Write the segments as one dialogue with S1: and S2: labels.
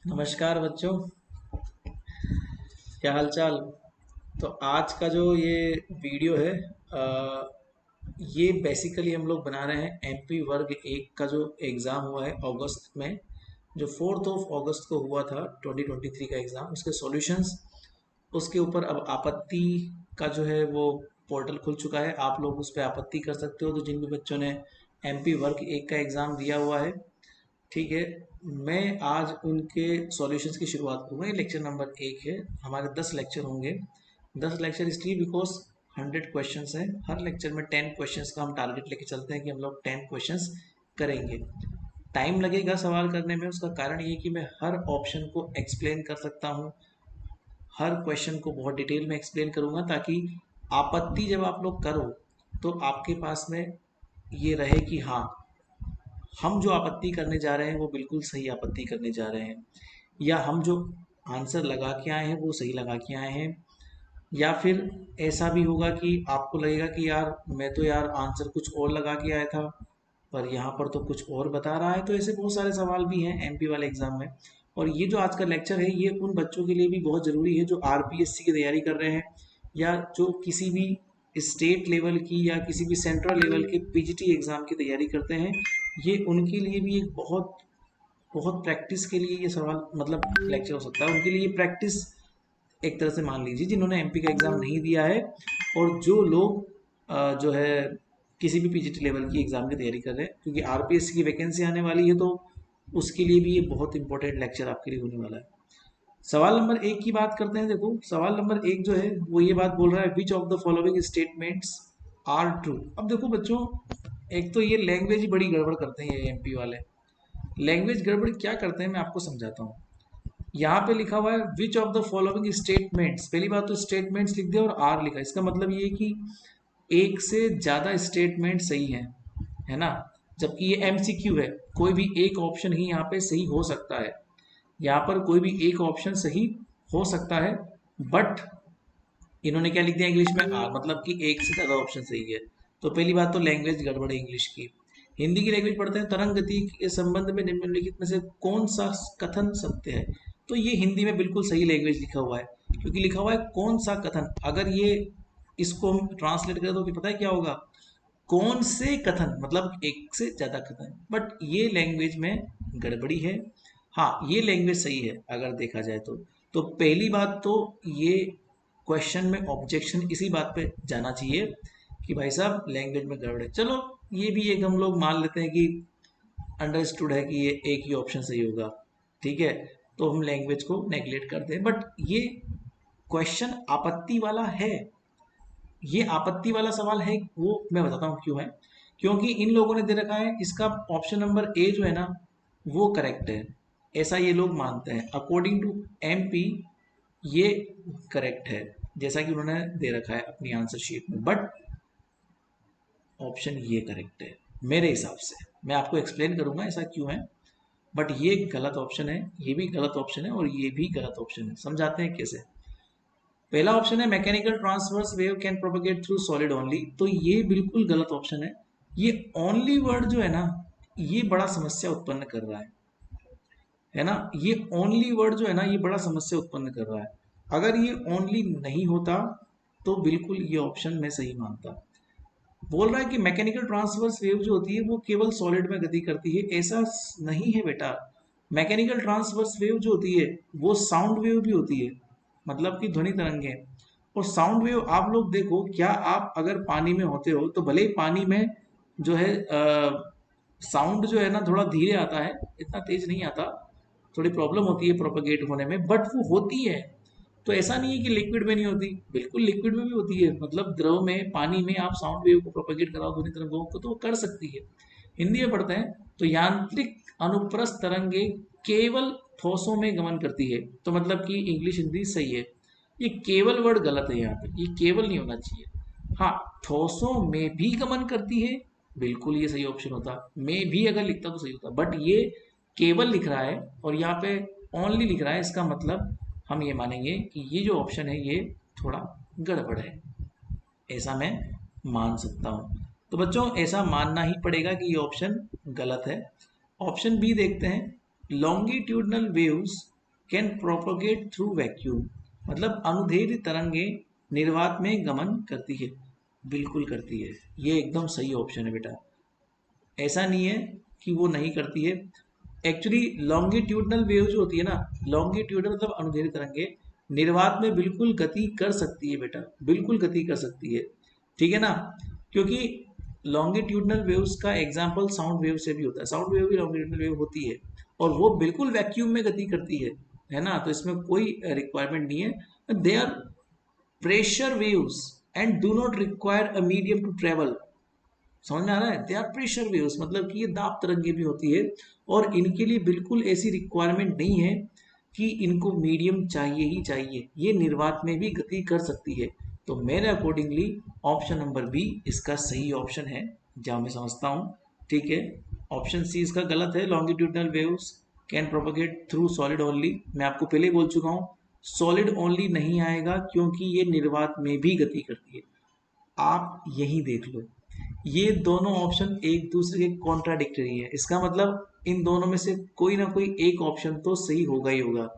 S1: नमस्कार बच्चों, क्या हाल चाल। तो आज का जो ये वीडियो है ये बेसिकली हम लोग बना रहे हैं एमपी वर्ग एक का जो एग्ज़ाम हुआ है अगस्त में, जो 4 अगस्त को हुआ था 2023 का एग्ज़ाम, उसके सॉल्यूशंस, उसके ऊपर अब आपत्ति का जो है वो पोर्टल खुल चुका है। आप लोग उस पर आपत्ति कर सकते हो। तो जिन भी बच्चों ने एमपी वर्ग एक का एग्ज़ाम दिया हुआ है, ठीक है, मैं आज उनके सॉल्यूशंस की शुरुआत करूँगा। ये लेक्चर नंबर एक है। हमारे 10 लेक्चर होंगे। 10 लेक्चर इसलिए बिकॉज 100 क्वेश्चंस हैं। हर लेक्चर में 10 क्वेश्चंस का हम टारगेट लेके चलते हैं कि हम लोग 10 क्वेश्चंस करेंगे। टाइम लगेगा सवाल करने में, उसका कारण ये कि मैं हर ऑप्शन को एक्सप्लेन कर सकता हूँ, हर क्वेश्चन को बहुत डिटेल में एक्सप्लेन करूँगा, ताकि आपत्ति जब आप लोग करो तो आपके पास में ये रहे कि हाँ, हम जो आपत्ति करने जा रहे हैं वो बिल्कुल सही आपत्ति करने जा रहे हैं, या हम जो आंसर लगा के आए हैं वो सही लगा के आए हैं। या फिर ऐसा भी होगा कि आपको लगेगा कि यार मैं तो यार आंसर कुछ और लगा के आया था, पर यहाँ पर तो कुछ और बता रहा है। तो ऐसे बहुत सारे सवाल भी हैं एमपी वाले एग्जाम में। और ये जो आज का लेक्चर है ये उन बच्चों के लिए भी बहुत ज़रूरी है जो आरपीएससी की तैयारी कर रहे हैं, या जो किसी भी स्टेट लेवल की या किसी भी सेंट्रल लेवल के पीजीटी एग्ज़ाम की तैयारी करते हैं। ये उनके लिए भी एक बहुत बहुत प्रैक्टिस के लिए ये सवाल मतलब लेक्चर हो सकता है। उनके लिए ये प्रैक्टिस एक तरह से मान लीजिए, जिन्होंने एमपी का एग्ज़ाम नहीं दिया है और जो लोग जो है किसी भी पीजीटी लेवल की एग्ज़ाम की तैयारी कर रहे हैं, क्योंकि आरपीएससी की वैकेंसी आने वाली है, तो उसके लिए भी ये बहुत इंपॉर्टेंट लेक्चर आपके लिए होने वाला है। सवाल नंबर एक की बात करते हैं। देखो, सवाल नंबर एक जो है वो ये बात बोल रहा है, which of the following statements are true. अब देखो बच्चों, एक तो ये लैंग्वेज ही बड़ी गड़बड़ करते हैं ये एमपी वाले। लैंग्वेज गड़बड़ क्या करते हैं मैं आपको समझाता हूँ। यहाँ पे लिखा हुआ है which of the following statements. पहली बात तो स्टेटमेंट्स लिख दिया और आर लिखा, इसका मतलब ये है कि एक से ज्यादा स्टेटमेंट सही है ना। जबकि ये एमसीक्यू है, कोई भी एक ऑप्शन ही यहाँ पे सही हो सकता है। यहाँ पर कोई भी एक ऑप्शन सही हो सकता है, बट इन्होंने क्या लिख दिया इंग्लिश में, आर, मतलब कि एक से ज्यादा ऑप्शन सही है। तो पहली बात तो लैंग्वेज गड़बड़ है इंग्लिश की। हिंदी की लैंग्वेज पढ़ते हैं, तरंग गति के संबंध में निम्नलिखित में से कौन सा कथन सत्य है। तो ये हिंदी में बिल्कुल सही लैंग्वेज लिखा हुआ है, क्योंकि लिखा हुआ है कौन सा कथन। अगर ये इसको हम ट्रांसलेट करें तो कि पता है क्या होगा, कौन से कथन, मतलब एक से ज्यादा कथन। बट ये लैंग्वेज में गड़बड़ी है। हाँ, ये लैंग्वेज सही है अगर देखा जाए तो पहली बात तो ये क्वेश्चन में ऑब्जेक्शन इसी बात पे जाना चाहिए कि भाई साहब लैंग्वेज में गड़बड़ है। चलो, ये भी एक हम लोग मान लेते हैं कि अंडरस्टूड है कि ये एक ही ऑप्शन सही होगा, ठीक है। तो हम लैंग्वेज को नेग्लेक्ट करते हैं, बट ये क्वेश्चन आपत्ति वाला है। ये आपत्ति वाला सवाल है, वो मैं बताता हूँ क्यों है। क्योंकि इन लोगों ने दे रखा है इसका ऑप्शन नंबर ए जो है ना वो करेक्ट है, ऐसा ये लोग मानते हैं। अकॉर्डिंग टू एमपी ये करेक्ट है, जैसा कि उन्होंने दे रखा है अपनी आंसर शीट में। बट ऑप्शन ये करेक्ट है मेरे हिसाब से। मैं आपको एक्सप्लेन करूंगा ऐसा क्यों है। बट ये गलत ऑप्शन है, ये भी गलत ऑप्शन है और ये भी गलत ऑप्शन है। समझाते हैं कैसे। पहला ऑप्शन है mechanical transverse wave can propagate through solid only, तो ये बिल्कुल गलत ऑप्शन है। ये ओनली वर्ड जो है ना ये बड़ा समस्या उत्पन्न कर रहा है ना। ये ओनली वर्ड जो है ना ये बड़ा समस्या उत्पन्न कर रहा है। अगर ये ओनली नहीं होता तो बिल्कुल ये ऑप्शन मैं सही मानता। बोल रहा है कि मैकेनिकल ट्रांसवर्स वेव जो होती है वो केवल सॉलिड में गति करती है, ऐसा नहीं है बेटा। मैकेनिकल ट्रांसवर्स वेव जो होती है वो साउंड वेव भी होती है, मतलब कि ध्वनि तरंगे। और साउंड वेव आप लोग देखो, क्या आप अगर पानी में होते हो तो भले ही पानी में जो है साउंड जो है ना थोड़ा धीरे आता है, इतना तेज नहीं आता, थोड़ी प्रॉब्लम होती है प्रोपेगेट होने में, बट वो होती है। तो ऐसा नहीं है कि लिक्विड में नहीं होती, बिल्कुल लिक्विड में भी होती है। मतलब द्रव में, पानी में आप साउंड वेव को प्रोपेगेट कराओ ध्वनि तरंगों को तो वो कर सकती है। हिंदी में पढ़ते हैं तो यांत्रिक अनुप्रस्थ तरंगे केवल ठोसों में गमन करती है, तो मतलब कि इंग्लिश हिंदी सही है। ये केवल वर्ड गलत है यहाँ पे, ये केवल नहीं होना चाहिए। हाँ, ठोसों में भी गमन करती है, बिल्कुल ये सही ऑप्शन होता। में भी अगर लिखता तो सही होता, बट ये केवल लिख रहा है और यहाँ पे ओनली लिख रहा है, इसका मतलब हम ये मानेंगे कि ये जो ऑप्शन है ये थोड़ा गड़बड़ है, ऐसा मैं मान सकता हूँ। तो बच्चों ऐसा मानना ही पड़ेगा कि ये ऑप्शन गलत है। ऑप्शन बी देखते हैं। Longitudinal waves can propagate through vacuum, मतलब अनुदैर्ध्य तरंगे निर्वात में गमन करती है। बिल्कुल करती है, ये एकदम सही ऑप्शन है बेटा। ऐसा नहीं है कि वो नहीं करती है। एक्चुअली लॉन्गिट्यूडनल वेव जो होती है ना, लॉन्गिट्यूडनल मतलब अनुदैर्ध्य तरंगे निर्वात में बिल्कुल गति कर सकती है बेटा, बिल्कुल गति कर सकती है, ठीक है ना। क्योंकि लॉन्गिट्यूडनल वेव्स का एग्जांपल साउंड वेव से भी होता है, साउंड वेव भी लॉन्गिट्यूडनल वेव होती है और वो बिल्कुल वैक्यूम में गति करती है ना। तो इसमें कोई रिक्वायरमेंट नहीं है। They are pressure waves and do not require a medium to travel. समझ में आ रहा है? दे आर प्रेशर वेव्स, मतलब कि ये दाब तरंगे भी होती है और इनके लिए बिल्कुल ऐसी रिक्वायरमेंट नहीं है कि इनको मीडियम चाहिए ही चाहिए, ये निर्वात में भी गति कर सकती है। तो मेरे अकॉर्डिंगली ऑप्शन नंबर बी इसका सही ऑप्शन है, जहाँ मैं समझता हूँ, ठीक है। ऑप्शन सी इसका गलत है, longitudinal waves can propagate through solid only. मैं आपको पहले ही बोल चुका हूँ, सॉलिड ओनली नहीं आएगा क्योंकि ये निर्वात में भी गति करती है। आप यही देख लो, ये दोनों ऑप्शन एक दूसरे के कॉन्ट्राडिक्टरी है, इसका मतलब इन दोनों में से कोई ना कोई एक ऑप्शन तो सही होगा ही होगा।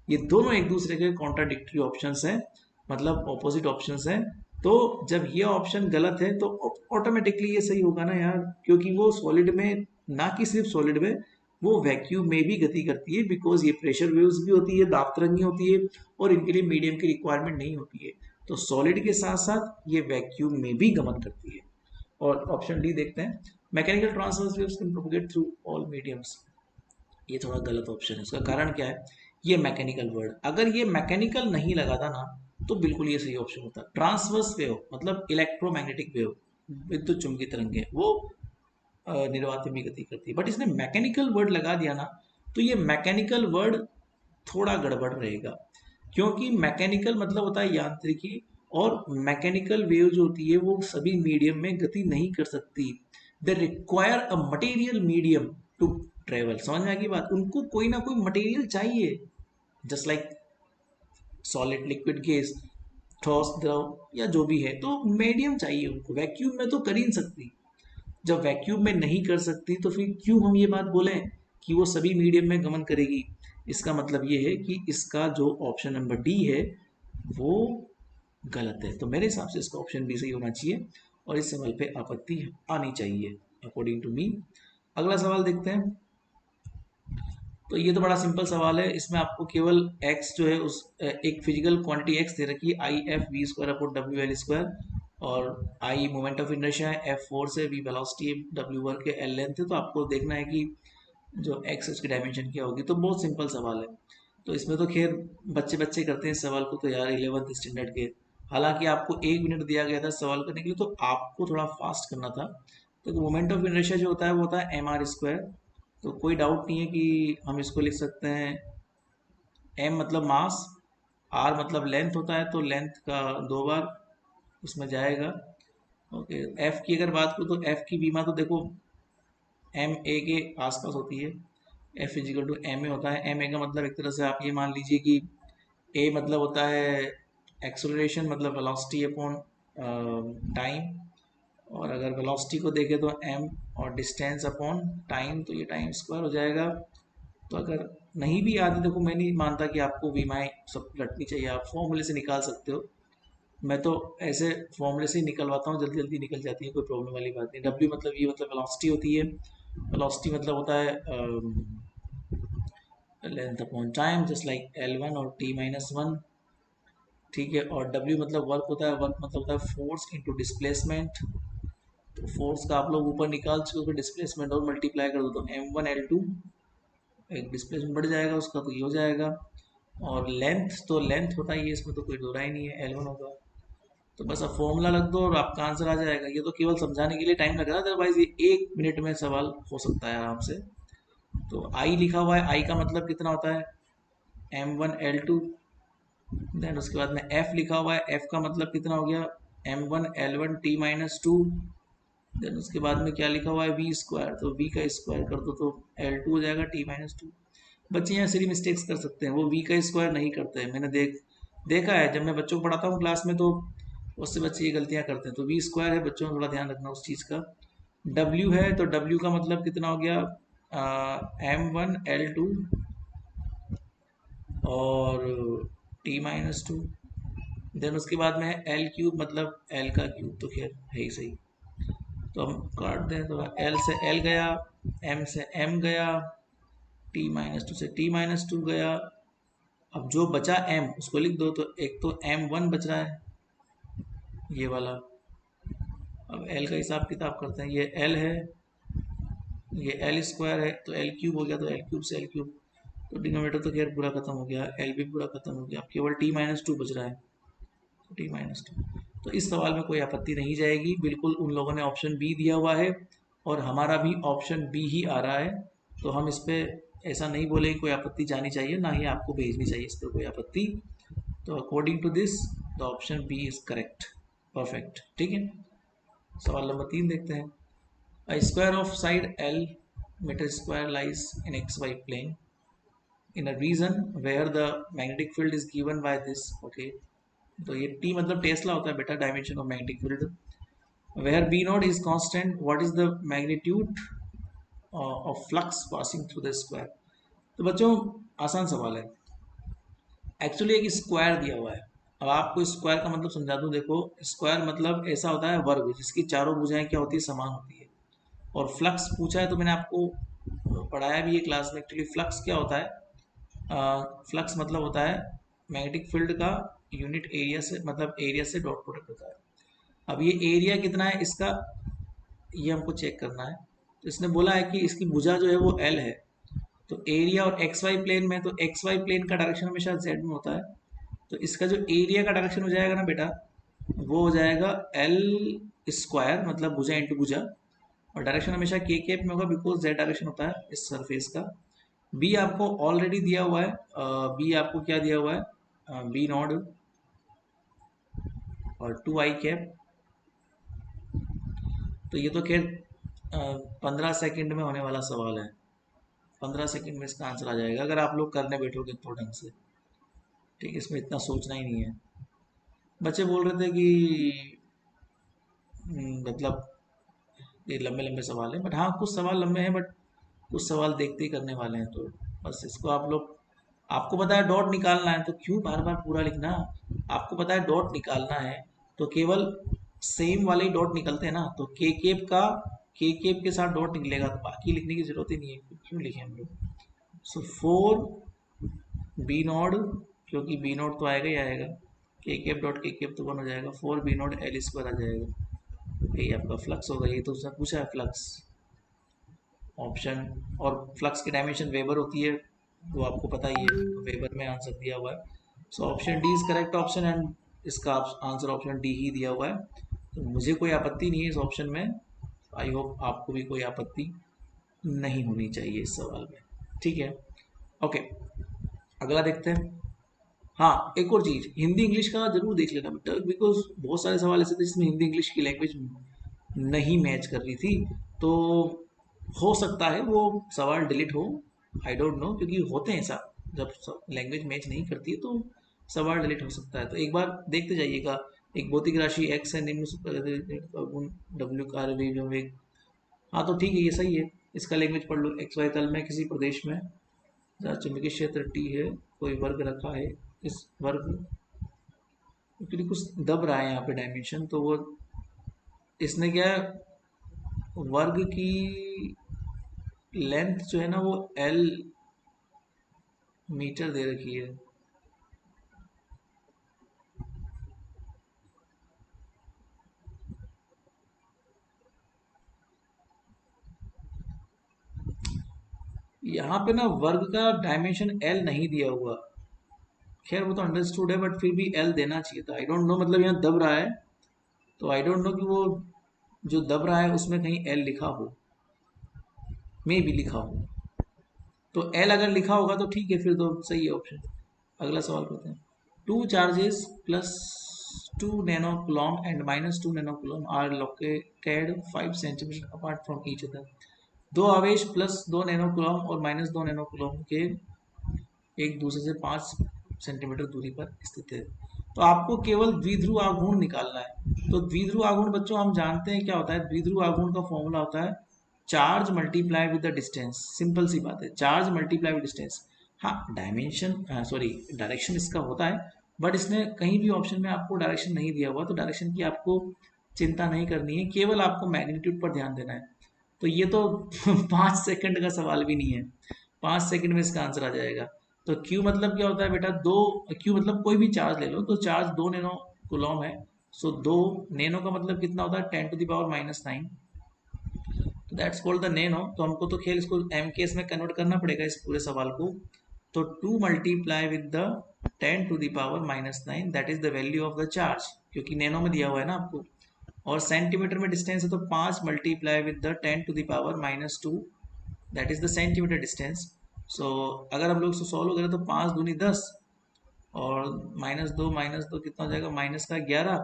S1: ये दोनों एक दूसरे के कॉन्ट्राडिक्टरी ऑप्शंस हैं, मतलब ऑपोजिट ऑप्शंस हैं। तो जब ये ऑप्शन गलत है तो ऑटोमेटिकली ये सही होगा ना यार, क्योंकि वो सॉलिड में, ना कि सिर्फ सॉलिड में, वो वैक्यूम में भी गति करती है, बिकॉज ये प्रेशर वेव्स भी होती है, दाब तरंगी होती है और इनके लिए मीडियम की रिक्वायरमेंट नहीं होती है। तो सॉलिड के साथ साथ ये वैक्यूम में भी गमन करती है। और ऑप्शन डी देखते हैं, mechanical transverse waves can propagate through all mediums. ये थोड़ा गलत ऑप्शन है, उसका कारण क्या है, ये मैकेनिकल वर्ड, अगर ये मैकेनिकल नहीं लगा था ना तो बिल्कुल ये सही ऑप्शन होता। ट्रांसवर्स वेव मतलब इलेक्ट्रोमैग्नेटिक वेव, विद्युत चुंबकीय तरंगे, वो निर्वात में गति करती है, बट इसने मैकेनिकल वर्ड लगा दिया ना, तो ये मैकेनिकल वर्ड थोड़ा गड़बड़ रहेगा, क्योंकि मैकेनिकल मतलब होता है यांत्रिकी, और मैकेनिकल वेव जो होती है वो सभी मीडियम में गति नहीं कर सकती। They require a material medium to travel. समझ में आ गई बात, उनको कोई ना कोई मटेरियल चाहिए, just like solid, liquid, gas, ठोस, द्रव या जो भी है, तो मीडियम चाहिए उनको। वैक्यूम में तो कर ही नहीं सकती, जब वैक्यूम में नहीं कर सकती तो फिर क्यों हम ये बात बोलें कि वो सभी मीडियम में गमन करेगी। इसका मतलब ये है कि इसका जो ऑप्शन नंबर डी है वो गलत है। तो मेरे हिसाब से इसका ऑप्शन बी सही होना चाहिए और इस सवाल पे आपत्ति आनी चाहिए अकॉर्डिंग टू मी। अगला सवाल देखते हैं। तो ये तो बड़ा सिंपल सवाल है, इसमें आपको केवल x जो है उस एक फिजिकल क्वांटिटी x दे रखी है, I F V square upon W L square, और आई मोमेंट ऑफ इनर्शिया है, एफ फोर्स है, वी वेलोसिटी है, डब्ल्यू वर्क है, एल लेंथ है। तो आपको देखना है कि जो x है उसकी डायमेंशन क्या होगी। तो बहुत सिंपल सवाल है, तो इसमें तो खैर बच्चे बच्चे करते हैं इस सवाल को तो यार, 11th स्टैंडर्ड के। हालांकि आपको 1 मिनट दिया गया था सवाल करने के लिए, तो आपको थोड़ा फास्ट करना था। तो मोमेंट ऑफ इनर्शिया जो होता है वो होता है एम आर स्क्वायर। तो कोई डाउट नहीं है कि हम इसको लिख सकते हैं, एम मतलब मास, आर मतलब लेंथ होता है, तो लेंथ का 2 बार उसमें जाएगा। ओके, एफ की अगर बात करूँ तो एफ की बीमा तो देखो एम ए के आसपास होती है, F physical to M A होता है। एम ए का मतलब एक तरह से आप ये मान लीजिए कि ए मतलब होता है एक्सेलरेशन, मतलब वेलोसिटी अपॉन टाइम, और अगर वेलोसिटी को देखें तो एम और डिस्टेंस अपॉन टाइम, तो ये टाइम स्क्वायर हो जाएगा। तो अगर नहीं भी याद है, देखो मैं नहीं मानता कि आपको बीमाएँ सब रटनी चाहिए, आप फॉर्मूले से निकाल सकते हो। मैं तो ऐसे फॉर्मूले से ही निकलवाता हूँ, जल्दी जल्दी निकल जाती है, कोई प्रॉब्लम वाली बात नहीं। डब्ल्यू मतलब ये मतलब वेलोसिटी होती है, वेलोसिटी मतलब होता है length upon time, just like L1 और t-1, ठीक है। और डब्ल्यू मतलब वर्क होता है, वर्क मतलब होता है फोर्स इनटू डिस्प्लेसमेंट। तो फोर्स का आप लोग ऊपर निकाल चुके हो, डिस्प्लेसमेंट और मल्टीप्लाई कर दो तो M1L2, एक डिस्प्लेसमेंट बढ़ जाएगा उसका, तो ये हो जाएगा। और लेंथ तो लेंथ होता ही है, इसमें तो कोई दो राय नहीं है, L1 होगा। तो बस अब फॉर्मूला रख दो और आपका आंसर आ जाएगा। ये तो केवल समझाने के लिए टाइम लग रहा है, अदरवाइज ये 1 मिनट में सवाल हो सकता है आराम से। तो आई लिखा हुआ है, आई का मतलब कितना होता है M1L2। देन उसके बाद में एफ लिखा हुआ है, एफ का मतलब कितना हो गया M1L1 t-2। देन उसके बाद में क्या लिखा हुआ है वी स्क्वायर, तो वी का स्क्वायर कर दो तो L2 हो जाएगा t-2। बच्चे यहाँ सिली मिस्टेक्स कर सकते हैं, वो वी का स्क्वायर नहीं करते हैं। मैंने देखा है, जब मैं बच्चों को पढ़ाता हूँ क्लास में तो उससे बच्चे ये गलतियाँ करते हैं। तो वी स्क्वायर है, बच्चों को थोड़ा ध्यान रखना उस चीज़ का। डब्ल्यू है तो डब्ल्यू का मतलब कितना हो गया M1 L2 और T-2, देन उसके बाद में है L3 मतलब L का क्यूब, तो खैर है ही सही। तो हम काट दें तो L से L गया, M से M गया, T-2 से T-2 गया। अब जो बचा M उसको लिख दो, तो एक तो M1 बच रहा है ये वाला। अब L का हिसाब किताब करते हैं, ये L है, ये L² है, तो L3 हो गया, तो L3 से L3, तो डिनोमिनेटर तो खैर पूरा खत्म हो गया, L भी पूरा खत्म हो गया, अब केवल T-2 बच रहा है, T-2। तो इस सवाल में कोई आपत्ति नहीं जाएगी, बिल्कुल उन लोगों ने ऑप्शन बी दिया हुआ है और हमारा भी ऑप्शन बी ही आ रहा है, तो हम इस पर ऐसा नहीं बोलेंगे कोई आपत्ति जानी चाहिए, ना ही आपको भेजनी चाहिए इस पर कोई आपत्ति। तो according to this the option B is correct, perfect. ठीक है, सवाल नंबर 3 देखते हैं। A square of side L meter square lies in xy plane in a region where the magnetic field is given by this, okay, तो ये T मतलब Tesla होता है बेटा, dimension of magnetic field. where B not is constant, what is the magnitude of flux passing through the square। तो बच्चों आसान सवाल है, एक्चुअली एक स्क्वायर दिया हुआ है। अब आपको स्क्वायर का मतलब समझा दूं, देखो स्क्वायर मतलब ऐसा होता है वर्ग जिसकी चारों भुजाएं क्या होती है, समान होती है। और फ्लक्स पूछा है तो मैंने आपको पढ़ाया भी है क्लास में, एक्चुअली फ्लक्स क्या होता है, फ्लक्स मतलब होता है मैग्नेटिक फील्ड का यूनिट एरिया से, मतलब एरिया से डॉट प्रोडक्ट होता है। अब ये एरिया कितना है इसका, ये हमको चेक करना है। तो इसने बोला है कि इसकी भुजा जो है वो एल है, तो एरिया और एक्स वाई प्लेन में, तो एक्स वाई प्लेन का डायरेक्शन हमेशा जेड में होता है, तो इसका जो एरिया का डायरेक्शन हो जाएगा ना बेटा, वो हो जाएगा एल स्क्वायर, मतलब भुजा इंटू भुजा, और डायरेक्शन हमेशा के केप में होगा बिकॉज जेड डायरेक्शन होता है इस सरफेस का। बी आपको ऑलरेडी दिया हुआ है, बी आपको क्या दिया हुआ है, बी नॉट और 2 i कैप। तो ये तो खैर 15 सेकंड में होने वाला सवाल है, 15 सेकंड में इसका आंसर आ जाएगा अगर आप लोग करने बैठोगे तो ढंग से। ठीक है, इसमें इतना सोचना ही नहीं है। बच्चे बोल रहे थे कि मतलब ये लंबे लंबे सवाल हैं, बट हाँ कुछ सवाल लंबे हैं, बट कुछ सवाल देखते ही करने वाले हैं, तो बस इसको आप लोग, आपको पता है डॉट निकालना है तो क्यों बार बार पूरा लिखना। आपको पता है डॉट निकालना है तो केवल सेम वाले ही डॉट निकलते हैं ना, तो के केप के साथ डॉट निकलेगा, तो बाकी लिखने की जरूरत ही नहीं है, क्यों लिखे हम लोग। सो 4 बी नॉट, क्योंकि बी नॉट तो आएगा ही आएगा, के केप डॉट के केप तो 1 हो जाएगा, 4 बी नॉट L² आ जाएगा। ये आपका फ्लक्स होगा, ये तो उसने पूछा है फ्लक्स ऑप्शन। और फ्लक्स की डायमेंशन वेबर होती है, वो आपको पता ही है, वेबर में आंसर दिया हुआ है। So option D is correct option, and इसका आंसर ऑप्शन डी ही दिया हुआ है। तो मुझे कोई आपत्ति नहीं है इस ऑप्शन में, आई होप आपको भी कोई आपत्ति नहीं होनी चाहिए इस सवाल में। ठीक है, ओके, अगला देखते हैं। हाँ एक और चीज़, हिंदी इंग्लिश का जरूर देख लेना बेटा, बिकॉज बहुत सारे सवाल ऐसे थे जिसमें हिंदी इंग्लिश की लैंग्वेज नहीं मैच कर रही थी, तो हो सकता है वो सवाल डिलीट हो, आई डोंट नो, क्योंकि होते हैं ऐसा, जब लैंग्वेज मैच नहीं करती है तो सवाल डिलीट हो सकता है। तो एक बार देखते जाइएगा, एक भौतिक राशि एक्स है, निम्न डब्ल्यू का वेग। हाँ तो ठीक है, ये सही है, इसका लैंग्वेज पढ़ लो। एक्स वाई तल में किसी प्रदेश में जहाँ चुंबकीय क्षेत्र टी है, कोई वर्ग रखा है, इस वर्ग क्योंकि कुछ दब रहा है यहाँ पे डायमेंशन, तो वो इसने क्या है, वर्ग की लेंथ जो है ना वो एल मीटर दे रखी है। यहाँ पे ना वर्ग का डायमेंशन एल नहीं दिया हुआ, खैर वो तो अंडरस्टूड है, बट फिर भी एल देना चाहिए था। आई डोंट नो, मतलब यहाँ दब रहा है, तो आई डोंट नो कि वो जो दब रहा है उसमें कहीं एल लिखा हो, मे भी लिखा हो, तो एल अगर लिखा होगा तो ठीक है, फिर तो सही है ऑप्शन। अगला सवाल करते हैं। 2 charges +2 nano coulomb and -2 nano coulomb are located 5 centimetre apart from each other. दो आवेश +2 नैनो कूलॉम और -2 नैनो कूलॉम के एक दूसरे से 5 सेंटीमीटर दूरी पर स्थित है। तो आपको केवल द्विध्रुव आघूर्ण निकालना है। तो द्विध्रुव आघूर्ण बच्चों हम जानते हैं क्या होता है, द्विध्रुव आघूर्ण का फॉर्मूला होता है charge multiply with the distance, simple सी बात है, चार्ज मल्टीप्लाई विद डिस्टेंस। हाँ डायमेंशन सॉरी डायरेक्शन इसका होता है, बट इसने कहीं भी ऑप्शन में आपको डायरेक्शन नहीं दिया हुआ, तो डायरेक्शन की आपको चिंता नहीं करनी है, केवल आपको मैग्नीट्यूड पर ध्यान देना है। तो ये तो 5 सेकंड का सवाल भी नहीं है, 5 सेकंड में इसका आंसर आ जाएगा। तो क्यू मतलब क्या होता है बेटा, दो, क्यू मतलब कोई भी चार्ज ले लो, तो चार्ज 2 नैनो कूलॉम है। सो 2 नैनो का मतलब कितना होता है, 10⁻⁻⁹ तो दैट्स कॉल्ड द नैनो। तो हमको तो खेल इसको एम केस में कन्वर्ट करना पड़ेगा इस पूरे सवाल को। तो 2 multiply with the 10⁻⁹ that is the value of the charge, क्योंकि नैनो में दिया हुआ है ना आपको, और सेंटीमीटर में डिस्टेंस है, तो 5 multiply with the 10⁻⁻2 that is the centimetre distance. So अगर हम लोग सॉल्व करें तो 5×2 = 10, और -2 कितना हो जाएगा, -11।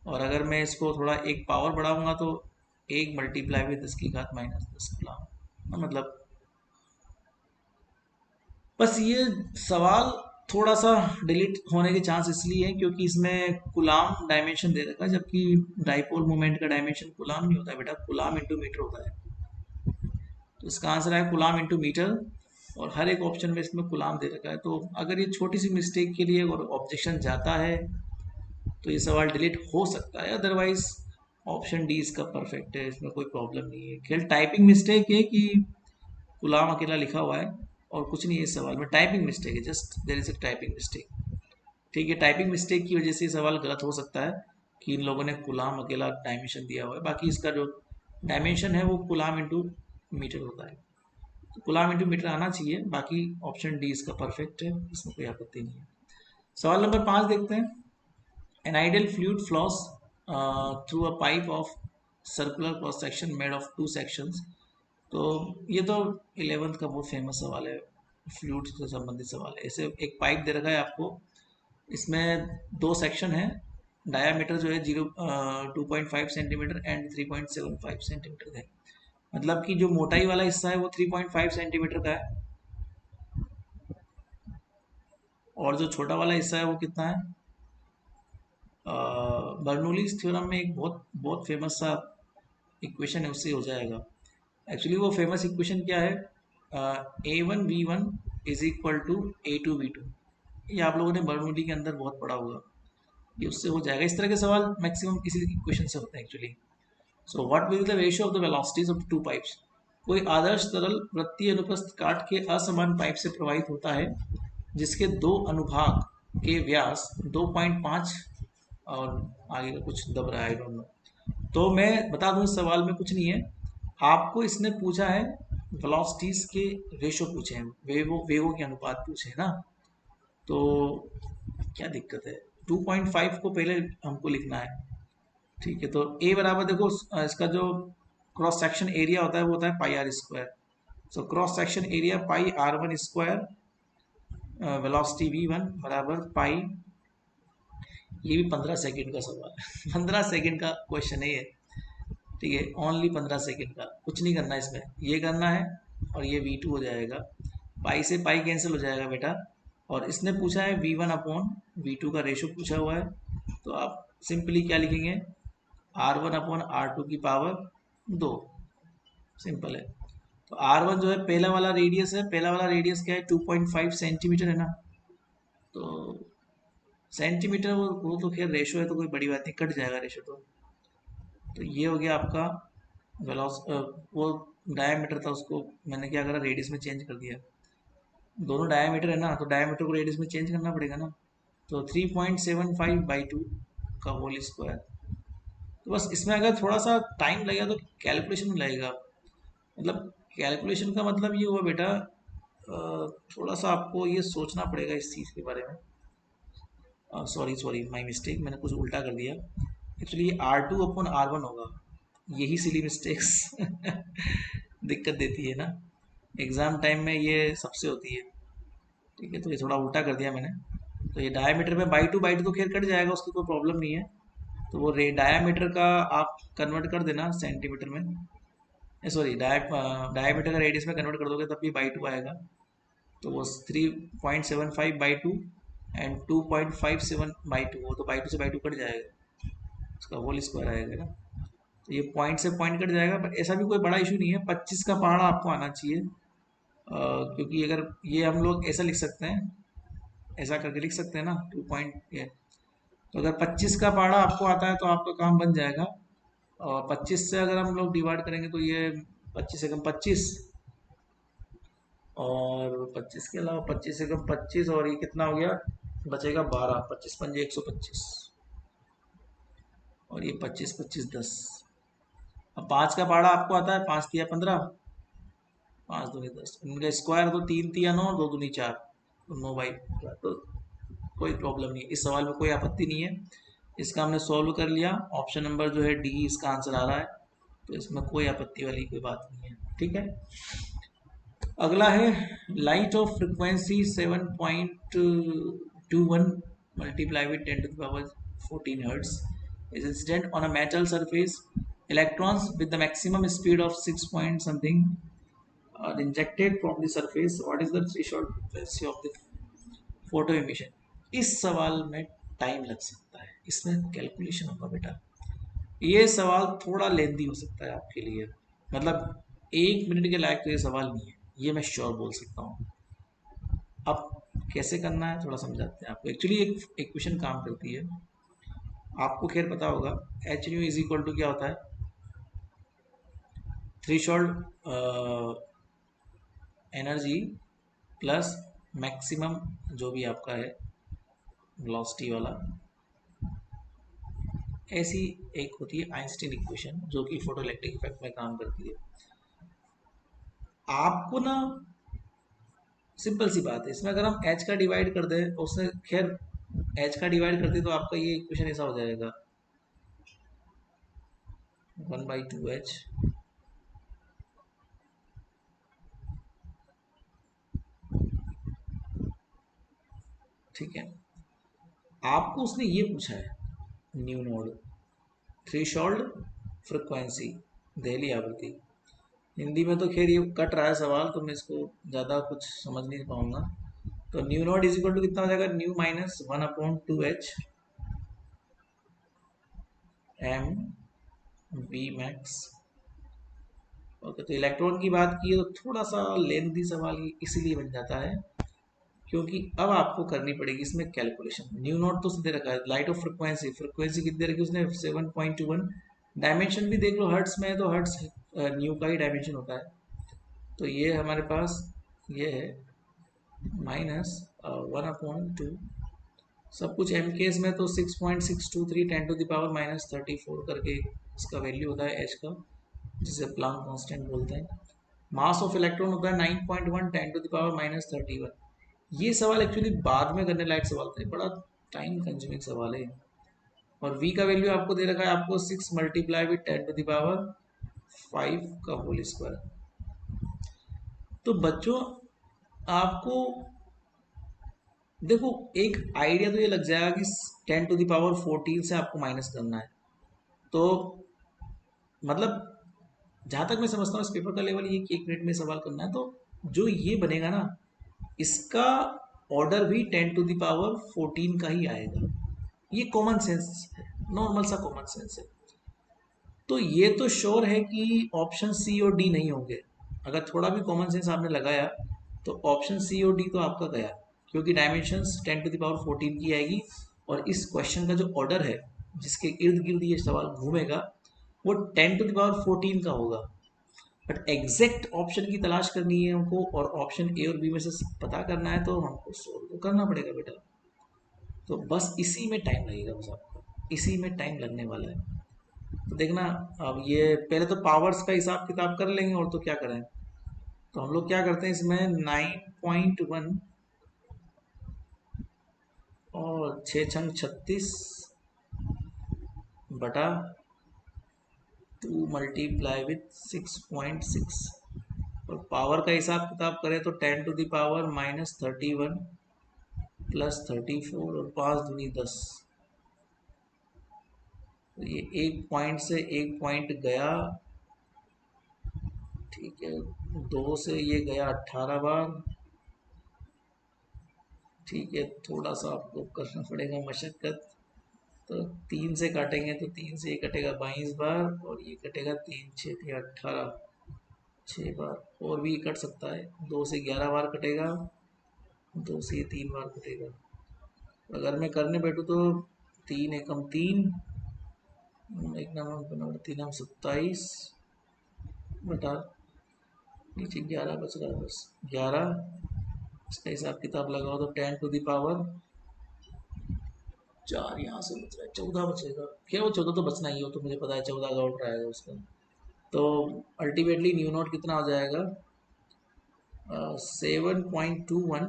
S1: और अगर मैं इसको थोड़ा एक पावर बढ़ाऊंगा तो 1 मल्टीप्लाई विद 10⁻⁻10 गुलाम, मतलब बस ये सवाल थोड़ा सा डिलीट होने के चांस इसलिए है क्योंकि इसमें कुलाम डायमेंशन दे रखा है, जबकि डाइपोल मोमेंट का डायमेंशन कुलाम नहीं होता है बेटा, कुलाम इंटू मीटर होता है। तो इसका आंसर है कुलाम इंटू मीटर, और हर एक ऑप्शन में इसमें कुलाम दे रखा है। तो अगर ये छोटी सी मिस्टेक के लिए और ऑब्जेक्शन जाता है तो ये सवाल डिलीट हो सकता है, अदरवाइज ऑप्शन डी इसका परफेक्ट है, इसमें कोई प्रॉब्लम नहीं है। खेल टाइपिंग मिस्टेक है कि गुलाम अकेला लिखा हुआ है, और कुछ नहीं है इस सवाल में, टाइपिंग मिस्टेक है, just there is a typing mistake. ठीक है, टाइपिंग मिस्टेक की वजह से ये सवाल गलत हो सकता है कि इन लोगों ने गुलाम अकेला डायमेंशन दिया हुआ है, बाकी इसका जो डायमेंशन है वो गुलाम इंटू मीटर होता है। तो गुलाम इंटू मीटर आना चाहिए, बाकी ऑप्शन डी इसका परफेक्ट है, इसमें कोई आपत्ति नहीं है। सवाल नंबर 5 देखते हैं। An ideal fluid flows through a pipe of circular cross section made of 2 sections। तो ये तो 11th का बहुत फेमस सवाल है, फ्लूइड से संबंधित सवाल है। ऐसे एक पाइप दे रखा है आपको, इसमें 2 सेक्शन है, डायामीटर जो है 2.5 सेंटीमीटर एंड 3.75 सेंटीमीटर है। मतलब कि जो मोटाई वाला हिस्सा है वो 3.5 सेंटीमीटर का है, और जो छोटा वाला हिस्सा है वो कितना है, बर्नौलीज थ्योरम में एक बहुत बहुत फेमस सा इक्वेशन है, उससे हो जाएगा। एक्चुअली वो फेमस इक्वेशन क्या है, A1V1 is equal to A2V2। ये आप लोगों ने बर्नौली के अंदर बहुत पढ़ा होगा, ये उससे हो जाएगा। इस तरह के सवाल मैक्सिमम इसी इक्वेशन से होते हैं actually. So what will the ratio of the velocities of to pipes. कोई आदर्श तरल वृत्तीय अनुप्रस्थ काट के असमान पाइप से प्रवाहित होता है, जिसके दो अनुभाग के व्यास 2.5, और आगे का कुछ दब रहा है, आई डोंट नो। तो मैं बता दूं इस सवाल में कुछ नहीं है, आपको इसने पूछा है वेलोसिटीज के रेशो पूछे हैं, वेगों के अनुपात पूछे हैं ना, तो क्या दिक्कत है, 2.5 को पहले हमको लिखना है। ठीक है, तो ए बराबर देखो, इसका जो क्रॉस सेक्शन एरिया होता है वो होता है πr²। So cross section area πr1², velocity v1 बराबर पाई, ये भी 15 सेकंड का सवाल है। 15 सेकंड का क्वेश्चन है ये, ठीक है, ओनली 15 सेकंड का, कुछ नहीं करना इसमें, ये करना है और ये V2 हो जाएगा, पाई से पाई कैंसिल हो जाएगा बेटा। और इसने पूछा है V1/V2 का रेशो पूछा हुआ है, तो आप सिंपली क्या लिखेंगे, R1/R2 की पावर 2, सिंपल है। तो R1 जो है पहला वाला रेडियस है, पहला वाला रेडियस क्या है, 2.5 सेंटीमीटर है ना, तो सेंटीमीटर वो तो खैर रेशो है तो कोई बड़ी बात नहीं, कट जाएगा रेशो। तो ये हो गया आपका वेलोस वो डायमीटर था, उसको मैंने क्या करा, रेडियस में चेंज कर दिया। दोनों डायमीटर है ना, तो डायमीटर को रेडियस में चेंज करना पड़ेगा ना। तो 3.75/2 का होल स्क्वायर। तो बस इसमें अगर थोड़ा सा टाइम लगेगा तो कैलकुलेशन में लगेगा, मतलब कैलकुलेशन का मतलब ये हुआ बेटा, थोड़ा सा आपको ये सोचना पड़ेगा इस चीज़ के बारे में। सॉरी सॉरी माई मिस्टेक, मैंने कुछ उल्टा कर दिया। एक्चुअली ये R2/R1 होगा, यही सिली मिस्टेक्स दिक्कत देती है ना, एग्ज़ाम टाइम में ये सबसे होती है। ठीक है, तो ये थोड़ा उल्टा कर दिया मैंने। तो ये डायमीटर में बाई टू तो खैर कट जाएगा, उसकी कोई प्रॉब्लम नहीं है। तो वो डायमीटर का आप कन्वर्ट कर देना सेंटीमीटर में, सॉरी डायमीटर का रेडियस में कन्वर्ट कर दोगे तब भी बाई टू आएगा। तो वो 3.75/2 एंड 2.57/2, वो तो बाई टू से बाई टू कट जाएगा, उसका होल स्क्वायर आएगा ना। तो ये पॉइंट से पॉइंट कट जाएगा, पर ऐसा भी कोई बड़ा इशू नहीं है। 25 का पहाड़ा आपको आना चाहिए, क्योंकि अगर ये हम लोग ऐसा लिख सकते हैं, ऐसा करके लिख सकते हैं ना, 2 पॉइंट ये। तो अगर 25 का पहाड़ा आपको आता है तो आपका काम बन जाएगा। और 25 से अगर हम लोग डिवाइड करेंगे तो ये 25 से कम 25, और 25 के अलावा 25 से कम 25, और ये कितना हो गया, बचेगा 12। 25 पंजे 125, और ये 25 25 10। अब 5 का पहाड़ा आपको आता है, 5 तिया 15, 5 दूनी 10, इनका स्क्वायर तो 3 तिया 9, 2 दूनी 4, तो 9 बाई। तो कोई प्रॉब्लम नहीं है, इस सवाल में कोई आपत्ति नहीं है। इसका हमने सॉल्व कर लिया। ऑप्शन नंबर जो है डी इसका आंसर आ रहा है, तो इसमें कोई आपत्ति वाली कोई बात नहीं है। ठीक है, अगला है light of frequency 7.21 multiply with 10 to the power 14 hertz is incident on a metal surface. Electrons with the maximum speed of 6 point something are injected from the surface. What is the threshold frequency of the photo emission? इस सवाल में time लग सकता है, इसमें calculation होगा बेटा। ये सवाल थोड़ा लेंदी हो सकता है आपके लिए, मतलब 1 मिनट के लायक तो ये सवाल नहीं है, ये मैं श्योर बोल सकता हूँ। अब कैसे करना है थोड़ा समझाते हैं आपको। एक्चुअली एक इक्वेशन काम करती है, आपको खैर पता होगा। H nu is equal to क्या होता है, थ्रेशोल्ड एनर्जी प्लस मैक्सिमम जो भी आपका है वेलोसिटी वाला। ऐसी एक होती है आइंस्टीन इक्वेशन, जो कि फोटोइलेक्ट्रिक इफेक्ट में काम करती है। आपको ना सिंपल सी बात है, इसमें अगर हम एच का डिवाइड कर दें, उससे खैर एच का डिवाइड करते तो आपका ये इक्वेशन ऐसा हो जाएगा, 1/2h ठीक है। आपको उसने ये पूछा है new node, threshold frequency, Delhi आवृत्ति। हिंदी में तो खैर ये कट रहा है सवाल, तो मैं इसको ज़्यादा कुछ समझ नहीं पाऊंगा। तो nu naught is equal to कितना हो जाएगा, nu minus 1/2h M V max. Okay, तो इलेक्ट्रॉन की बात की तो थोड़ा सा लेंथी सवाल इसीलिए बन जाता है, क्योंकि अब आपको करनी पड़ेगी इसमें कैलकुलेशन। न्यू नोट तो दे रखा है, लाइट ऑफ फ्रिक्वेंसी, फ्रिक्वेंसी कितनी रखी उसने, 7.21। डायमेंशन भी देख लो, हर्ट्स में है तो हर्ट्स न्यू का ही डायमेंशन होता है। तो ये हमारे पास ये है माइनस 1/2, सब कुछ एम केस में तो 6.623 10⁻34 करके इसका वैल्यू होता है एच का, जिसे प्लांक कांस्टेंट बोलते हैं। मास ऑफ इलेक्ट्रॉन होता है 9.1 10⁻31। ये सवाल एक्चुअली बाद में करने लायक सवाल था, बड़ा टाइम कंज्यूमिंग सवाल है। और v का वैल्यू आपको दे रखा है, आपको 6 मल्टीप्लाई विद 10⁵ का होल स्क्वायर। तो बच्चों आपको देखो एक आइडिया तो ये लग जाएगा कि 10⁻14 से आपको माइनस करना है। तो मतलब जहाँ तक मैं समझता हूँ इस पेपर का लेवल ये कि 1 मिनट में सवाल करना है। तो जो ये बनेगा ना, इसका ऑर्डर भी 10⁻14 का ही आएगा। ये कॉमन सेंस है, नॉर्मल सा कॉमन सेंस है। तो ये तो श्योर है कि ऑप्शन सी और डी नहीं होंगे। अगर थोड़ा भी कॉमन सेंस आपने लगाया तो ऑप्शन सी और डी तो आपका गया, क्योंकि डायमेंशंस 10⁻14 की आएगी। और इस क्वेश्चन का जो ऑर्डर है जिसके इर्द गिर्द ये सवाल घूमेगा वो 10⁻14 का होगा। बट एग्जैक्ट ऑप्शन की तलाश करनी है हमको, और ऑप्शन ए और बी में से पता करना है, तो हमको सोल्व तो करना पड़ेगा बेटा। तो बस इसी में टाइम लगेगा, बस आपको इसी में टाइम लगने वाला है। तो देखना, अब ये पहले तो पावर्स का हिसाब किताब कर लेंगे, और तो क्या करें। तो हम लोग क्या करते हैं इसमें 9.1 और 6×36 बटा 2 मल्टीप्लाई विथ 6.6, और पावर का हिसाब किताब करें तो 10⁻−31 प्लस 34, और 5 दूनी 10। तो ये एक पॉइंट से एक पॉइंट गया, ठीक है। 2 से ये गया 18 बार, ठीक है। थोड़ा सा आपको करना पड़ेगा मशक्कत, तो 3 से काटेंगे तो 3 से ये कटेगा 22 बार और ये कटेगा 3 6 18 6 बार और भी कट सकता है। 2 से 11 बार कटेगा, 2 से 3 बार कटेगा। अगर मैं करने बैठूँ तो 3 एकम 3, एक नंबर 3 27 बटा नीचे 11 बच रहा है, बस 11। इसका हिसाब किताब लगाओ तो 10⁴ यहाँ से बच रहा है, 14 बचेगा। क्या वो 14 तो बचना ही हो, तो मुझे पता है 14 का आउट रहेगा उसका। तो अल्टीमेटली न्यू नोट कितना हो जाएगा, 7.21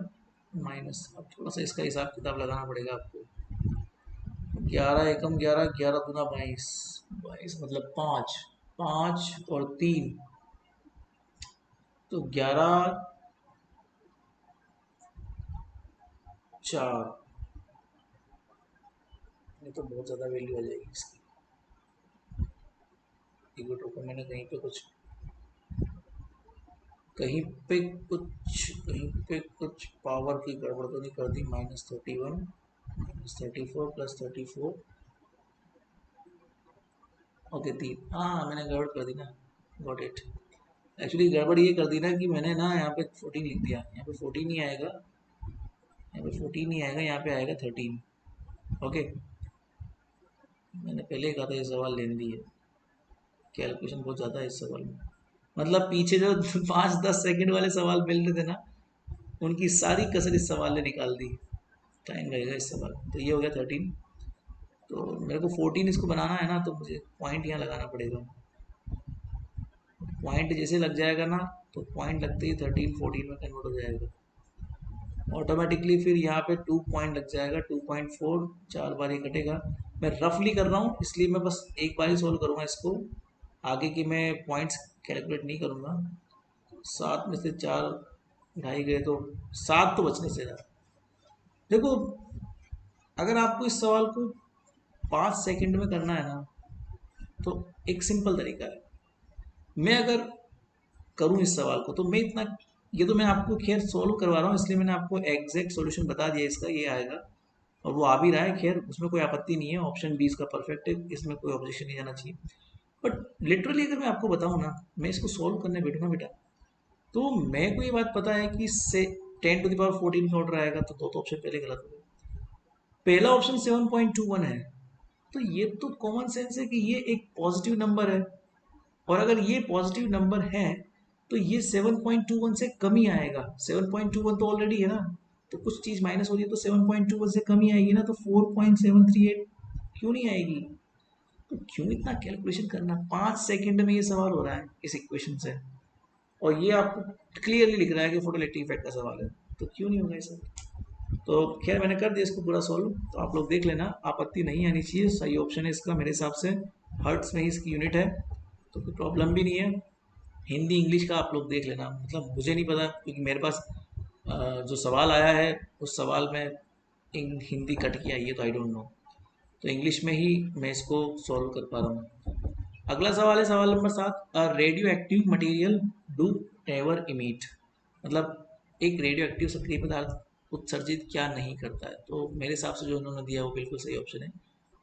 S1: माइनस, अब थोड़ा सा इसका हिसाब किताब लगाना पड़ेगा आपको। 11 एकम 11, 11 दूना 22, 22 मतलब 5, 5 और 3 तो 11 4, ये तो बहुत ज़्यादा वैल्यू आ जाएगी इसकी। एक मिनट रुको, मैंने कहीं पे कुछ पावर की गड़बड़ तो नहीं कर दी। -31 -34 +34, ओके 3, हाँ मैंने गड़बड़ कर दी ना, गॉट इट। एक्चुअली गड़बड़ ये कर दी ना कि मैंने ना यहाँ पे 14 लिख दिया, यहाँ पे 14 नहीं आएगा, यहाँ पे 14 नहीं आएगा, यहाँ पे आएगा 13। ओके, मैंने पहले ही कहा था ये सवाल लेंदी है, कैलकुलेशन बहुत ज़्यादा है इस सवाल में। मतलब पीछे जो 5-10 सेकंड वाले सवाल मिल रहे थे ना, उनकी सारी कसर इस सवाल ने निकाल दी। टाइम लगेगा इस सवाल, तो ये हो गया 13। तो मेरे को 14 इसको बनाना है ना, तो मुझे पॉइंट यहाँ लगाना पड़ेगा। पॉइंट जैसे लग जाएगा ना, तो पॉइंट लगते ही 13 14 में कन्वर्ट हो जाएगा ऑटोमेटिकली। फिर यहाँ पे 2 पॉइंट लग जाएगा, 2.4, 4 बार ये कटेगा। मैं रफली कर रहा हूँ इसलिए मैं बस एक बार ही सोल्व करूँगा इसको, आगे की मैं पॉइंट्स कैलकुलेट नहीं करूँगा। 7 में से 4 ढाई गए तो 7 तो बचने से रहा। देखो, अगर आपको इस सवाल को 5 सेकंड में करना है ना, तो एक सिंपल तरीका है। मैं अगर करूं इस सवाल को तो मैं इतना, ये तो मैं आपको खैर सोल्व करवा रहा हूँ इसलिए मैंने आपको एग्जैक्ट सॉल्यूशन बता दिया इसका, ये आएगा और वो आ भी रहा है। खैर उसमें कोई आपत्ति नहीं है, ऑप्शन बी इसका परफेक्ट है, इसमें कोई ऑब्जेक्शन नहीं जाना चाहिए। बट लिटरली अगर मैं आपको बताऊं ना, मैं इसको सोल्व करने बैठूँ ना बेटा, तो मेरे को ये बात पता है कि से 10⁻14 का ऑर्डर आएगा, तो दो तो ऑप्शन पहले गलत हो गए। पहला ऑप्शन 7.21 है, तो ये तो कॉमन सेंस है कि ये एक पॉजिटिव नंबर है, और अगर ये पॉजिटिव नंबर है तो ये 7.21 से कम ही आएगा। 7.21 तो ऑलरेडी है ना, तो कुछ चीज़ माइनस हो रही है तो 7.21 से कम ही आएगी ना, तो 4.738 क्यों नहीं आएगी। तो क्यों इतना कैलकुलेशन करना, 5 सेकंड में ये सवाल हो रहा है इस इक्वेशन से, और ये आपको क्लियरली लिख रहा है कि फोटोइलेक्ट्रिक इफेक्ट का सवाल है, तो क्यों नहीं होगा ऐसा। तो खैर मैंने कर दिया इसको पूरा सॉल्व, तो आप लोग देख लेना, आपत्ति नहीं आनी चाहिए। सही ऑप्शन है इसका मेरे हिसाब से, हर्ट्स में ही इसकी यूनिट है, तो कोई प्रॉब्लम भी नहीं है। हिंदी इंग्लिश का आप लोग देख लेना, मतलब मुझे नहीं पता क्योंकि मेरे पास जो सवाल आया है उस सवाल में हिंदी कट के आई है, तो आई डोंट नो, तो इंग्लिश में ही मैं इसको सॉल्व कर पा रहा हूँ। अगला सवाल है सवाल number 7, a radio active material do never emit, मतलब एक रेडियो एक्टिव सक्रिय पदार्थ उत्सर्जित क्या नहीं करता है। तो मेरे हिसाब से जो उन्होंने दिया वो बिल्कुल सही ऑप्शन है,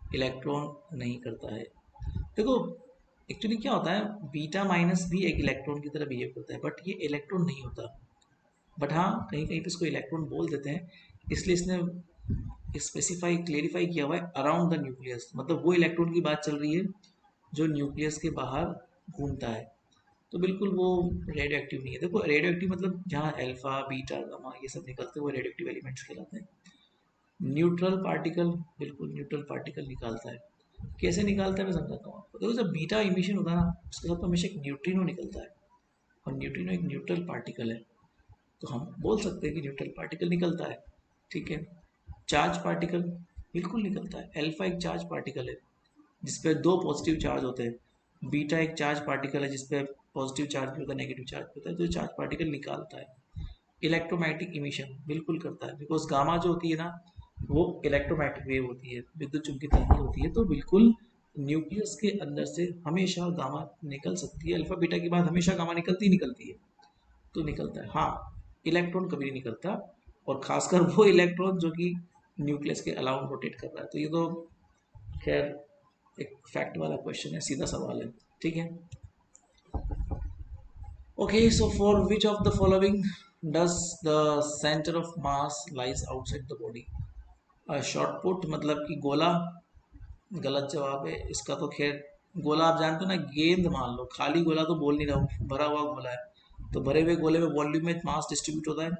S1: इलेक्ट्रॉन नहीं करता है। देखो एक्चुअली क्या होता है, बीटा माइनस भी एक इलेक्ट्रॉन की तरह बिहेव करता है, बट ये इलेक्ट्रॉन नहीं होता। बट हाँ कहीं कहीं पे इसको इलेक्ट्रॉन बोल देते हैं, इसलिए इसने स्पेसिफाई क्लेरिफाई किया हुआ है अराउंड द न्यूक्लियस, मतलब वो इलेक्ट्रॉन की बात चल रही है जो न्यूक्लियस के बाहर घूमता है, तो बिल्कुल वो रेडियो एक्टिव नहीं है। देखो रेडियो एक्टिव मतलब जहाँ अल्फा बीटा गामा ये सब निकलते हैं वो रेडियो एक्टिव एलिमेंट्स कहलाते हैं। न्यूट्रल पार्टिकल, बिल्कुल न्यूट्रल पार्टिकल निकालता है। कैसे निकालता है मैं समझाता हूँ आपको। देखो जब बीटा इमिशन होता है ना, उसके साथ तो हमेशा एक न्यूट्रिनो निकलता है, और न्यूट्रिनो एक न्यूट्रल पार्टिकल है, तो हम बोल सकते हैं कि न्यूट्रल पार्टिकल निकलता है। ठीक है, चार्ज पार्टिकल बिल्कुल निकलता है। अल्फा एक चार्ज पार्टिकल है जिसपे दो पॉजिटिव चार्ज होते हैं, बीटा एक चार्ज पार्टिकल है जिसपे पॉजिटिव चार्ज भी होता है नेगेटिव चार्ज भी होता है, तो चार्ज पार्टिकल निकालता है। इलेक्ट्रोमैग्नेटिक इमिशन बिल्कुल करता है, बिकॉज गामा जो होती है ना वो इलेक्ट्रोमैग्नेटिक वेव होती है, विद्युत चुंबकीय तरंग होती है, तो बिल्कुल न्यूक्लियस के अंदर से हमेशा गामा निकल सकती है। अल्फा बीटा के बाद हमेशा गामा निकलती है, तो निकलता है। हाँ, इलेक्ट्रॉन कभी नहीं निकलता, और खासकर वो इलेक्ट्रॉन जो कि न्यूक्लियस के अलाउंड रोटेट कर रहा है, तो ये तो खैर एक फैक्ट वाला क्वेश्चन है, सीधा सवाल है, ठीक है। Okay, so for which of the following does the centre of mass lies outside the body? Short put मतलब कि गोला, गलत जवाब है इसका। तो खैर गोला आप जानते हो ना, गेंद मान लो, खाली गोला तो बोल नहीं रहा हूँ, भरा हुआ गोला है। तो भरे हुए गोले में वॉल्यूम में मास डिस्ट्रीब्यूट होता है,